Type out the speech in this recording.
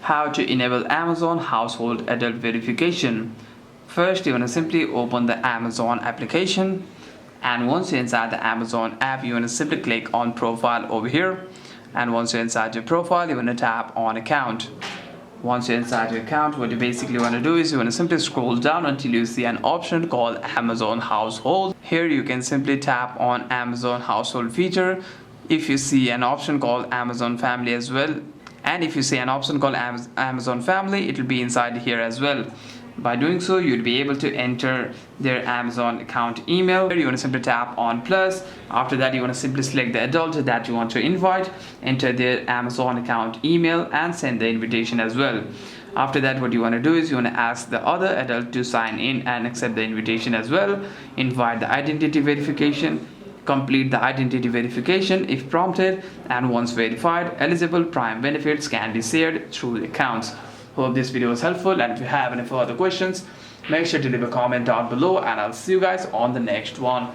How to enable Amazon household adult verification. First, you want to simply open the Amazon application, and once you're inside the Amazon app, you want to simply click on profile over here, and once you're inside your profile, you want to tap on account. Once you're inside your account, what you basically want to do is you want to simply scroll down until you see an option called Amazon Household. Here you can simply tap on Amazon Household feature. If you see an option called Amazon Family as well, and if you see an option called Amazon Family, it will be inside here as well. By doing so, you'll be able to enter their Amazon account email. Here you want to simply tap on plus. After that, you want to simply select the adult that you want to invite, enter their Amazon account email, and send the invitation as well. After that, what you want to do is you want to ask the other adult to sign in and accept the invitation as well. Invite the identity verification. Complete the identity verification if prompted, and once verified, eligible Prime benefits can be shared through the accounts. Hope this video was helpful, and if you have any further questions, make sure to leave a comment down below, and I'll see you guys on the next one.